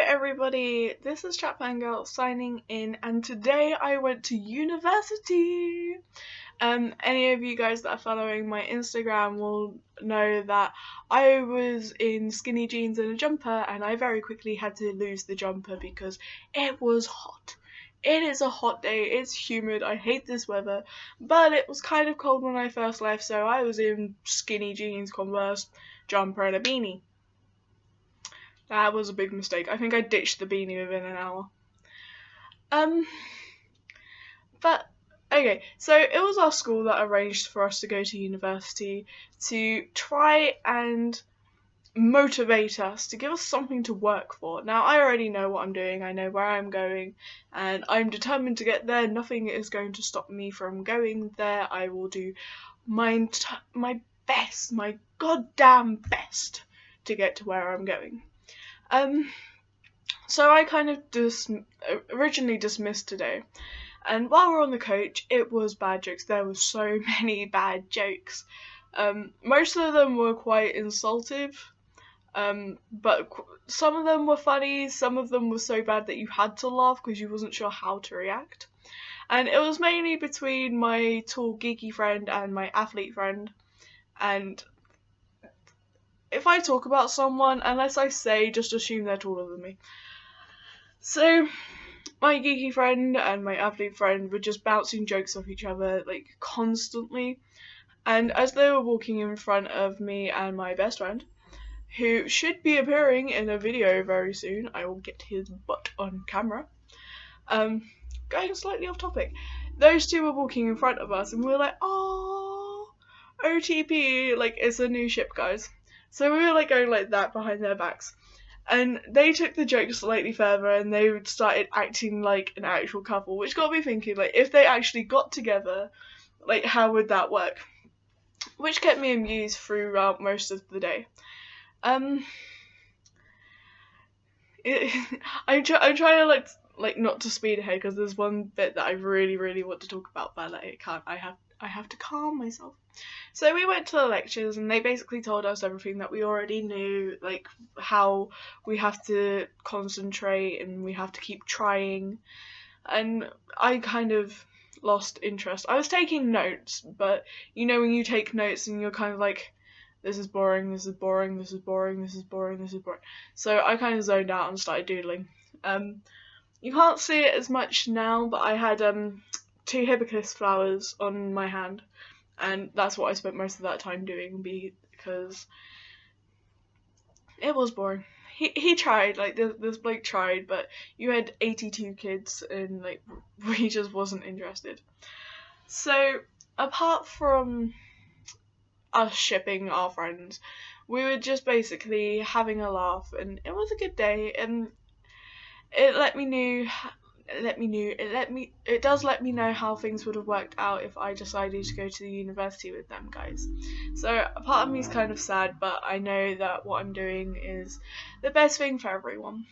everybody, this is Fangirl signing in, and today I went to university. Any of you guys that are following my Instagram will know that I was in skinny jeans and a jumper, and I very quickly had to lose the jumper because it was hot. It is a hot day, it's humid, I hate this weather, but it was kind of cold when I first left, so I was in skinny jeans, Converse, jumper, and a beanie. That was a big mistake. I think I ditched the beanie within an hour. But okay, so it was our school that arranged for us to go to university to try and motivate us, to give us something to work for. Now, I already know what I'm doing, I know where I'm going, and I'm determined to get there. Nothing is going to stop me from going there. I will do my best, my goddamn best, to get to where I'm going. So I kind of originally dismissed today, and while we're on the coach, it was bad jokes. There were so many bad jokes. Most of them were quite insultive, but some of them were funny, some of them were so bad that you had to laugh because you wasn't sure how to react. And it was mainly between my tall geeky friend and my athlete friend, and if I talk about someone, unless I say, just assume they're taller than me. So, my geeky friend and my athlete friend were just bouncing jokes off each other, like, constantly. And as they were walking in front of me and my best friend, who should be appearing in a video very soon, I will get his butt on camera, going slightly off topic, those two were walking in front of us, and we were like, oh, OTP, like, it's a new ship, guys. So we were like going like that behind their backs. And they took the joke slightly further and they started acting like an actual couple, which got me thinking, like, if they actually got together, like, how would that work? Which kept me amused throughout most of the day. I'm trying to like not to speed ahead because there's one bit that I really want to talk about, but I can't. I have to calm myself. So we went to the lectures and they basically told us everything that we already knew, like how we have to concentrate and we have to keep trying. And I kind of lost interest. I was taking notes, but you know when you take notes and you're kind of like, this is boring, this is boring, this is boring, this is boring, this is boring. So I kind of zoned out and started doodling. You can't see it as much now, but I had 2 hibiscus flowers on my hand, and that's what I spent most of that time doing because it was boring. He tried, like this bloke tried, but you had 82 kids and like he just wasn't interested. So apart from us shipping our friends, we were just basically having a laugh, and it was a good day, and it does let me know how things would have worked out if I decided to go to the university with them guys. So a part of me is kind of sad, but I know that what I'm doing is the best thing for everyone.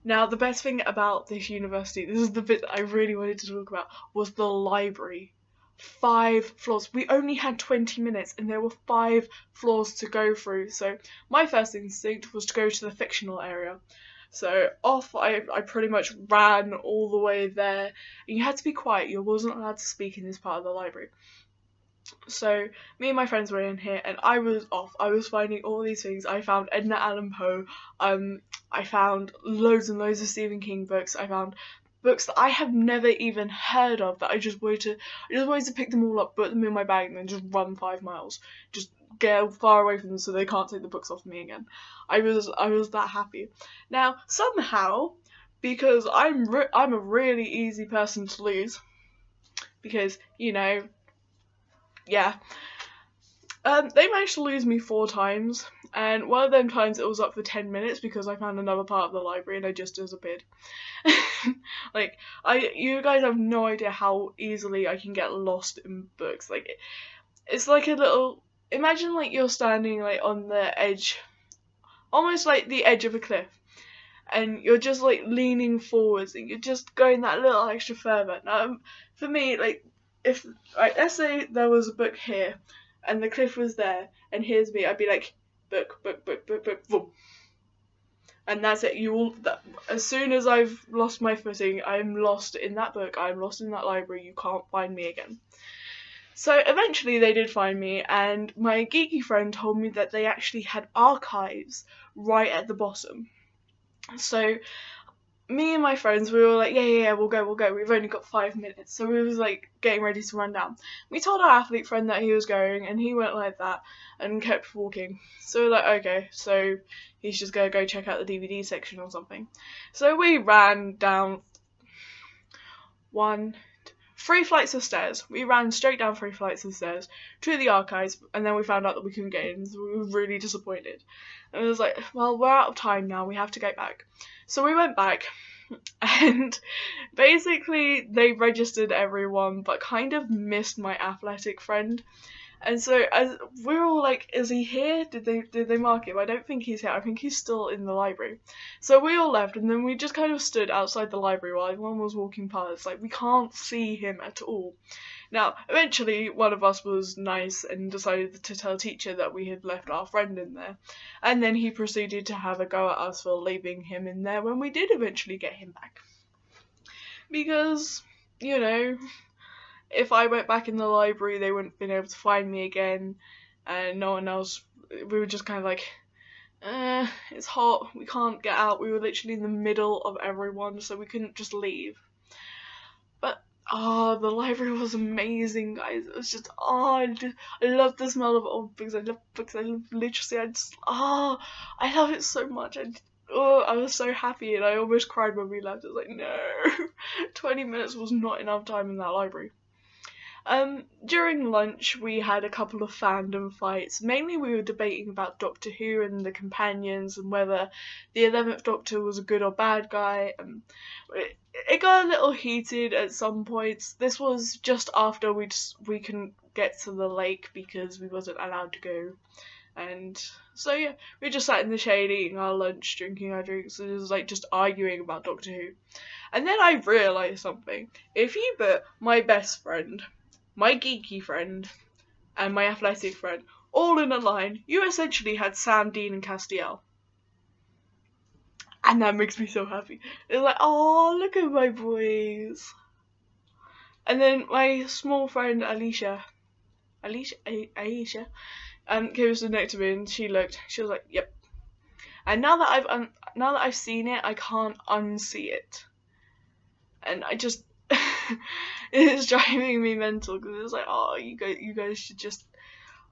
Now, the best thing about this university, this is the bit that I really wanted to talk about, was the library. 5 floors. We only had 20 minutes and there were 5 floors to go through. So my first instinct was to go to the fictional area. So off I pretty much ran all the way there. And you had to be quiet. You wasn't allowed to speak in this part of the library. So me and my friends were in here and I was off. I was finding all these things. I found Edgar Allan Poe. I found loads and loads of Stephen King books. I found books that I have never even heard of that I just wanted to pick them all up, put them in my bag, and then just run 5 miles. Just get far away from them so they can't take the books off me again. I was that happy. Now, somehow, because I'm a really easy person to lose, because, you know, yeah, they managed to lose me 4 times, and one of them times it was up for 10 minutes because I found another part of the library and I just disappeared. Like, you guys have no idea how easily I can get lost in books. Like, it's like a little, imagine like you're standing like on the edge, almost like the edge of a cliff, and you're just like leaning forwards and you're just going that little extra further. Now, for me, like, if, right, let's say there was a book here and the cliff was there and here's me, I'd be like, book, boom. and that's it. As soon as I've lost my footing, I'm lost in that book. I'm lost in that library. You can't find me again. So eventually they did find me, and my geeky friend told me that they actually had archives right at the bottom. So me and my friends, we were like, yeah, we'll go. We've only got 5 minutes. So we was like getting ready to run down. We told our athlete friend that he was going, and he went like that and kept walking. So we're like, okay, so he's just gonna go check out the DVD section or something. So we ran down 3 flights of stairs. We ran straight down 3 flights of stairs to the archives, and then we found out that we couldn't get in, so we were really disappointed. And it was like, well, we're out of time now, we have to go back. So we went back, and basically they registered everyone, but kind of missed my athletic friend. And so as we were all like, is he here? Did they mark him? I don't think he's here. I think he's still in the library. So we all left, and then we just kind of stood outside the library while everyone was walking past. Like, we can't see him at all. Now, eventually, one of us was nice and decided to tell the teacher that we had left our friend in there. And then he proceeded to have a go at us for leaving him in there when we did eventually get him back. Because, you know, if I went back in the library, they wouldn't have been able to find me again, and no one else. We were just kind of like, it's hot, we can't get out. We were literally in the middle of everyone, so we couldn't just leave. But, the library was amazing, guys. It was just, I love the smell of old books. I love books. I love literacy. I love it so much. I was so happy, and I almost cried when we left. I was like, no, 20 minutes was not enough time in that library. During lunch, we had a couple of fandom fights. Mainly, we were debating about Doctor Who and the companions, and whether the 11th Doctor was a good or bad guy. It got a little heated at some points. This was just after we couldn't get to the lake because we wasn't allowed to go. And so yeah, we just sat in the shade eating our lunch, drinking our drinks, and it was like just arguing about Doctor Who. And then I realised something. If you put my best friend, my geeky friend, and my athletic friend all in a line, you essentially had Sam, Dean, and Castiel. And that makes me so happy. It's like, oh, look at my boys. And then my small friend Aisha, came to next to me, and she was like, yep. And now that I've seen it, I can't unsee it. And I just, it's driving me mental, because it's like, oh, you guys should just,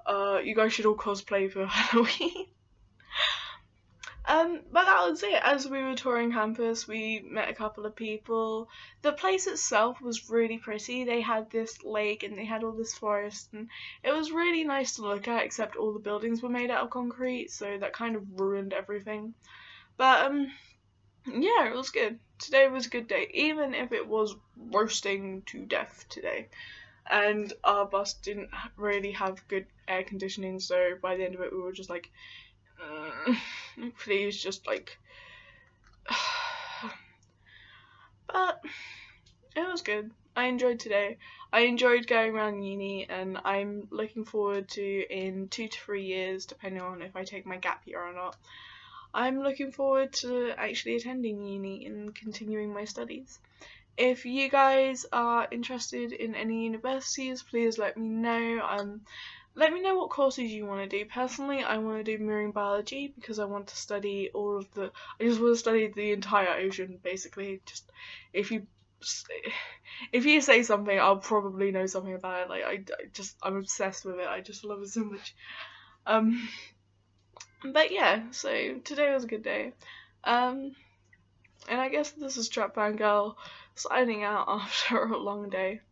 you guys should all cosplay for Halloween. But that was it. As we were touring campus, we met a couple of people. The place itself was really pretty. They had this lake and they had all this forest, and it was really nice to look at, except all the buildings were made out of concrete, so that kind of ruined everything. But, yeah, it was good. Today was a good day, even if it was roasting to death today. And our bus didn't really have good air conditioning, so by the end of it we were just like, please just like, but it was good. I enjoyed today. I enjoyed going around uni, and I'm looking forward to, in 2 to 3 years, depending on if I take my gap year or not, I'm looking forward to actually attending uni and continuing my studies. If you guys are interested in any universities, please let me know. Let me know what courses you want to do. Personally, I want to do marine biology because I want to study I just want to study the entire ocean, basically. Just, if you say something, I'll probably know something about it. Like, I'm obsessed with it. I just love it so much. But yeah, so today was a good day. And I guess this is Fangirl signing out after a long day.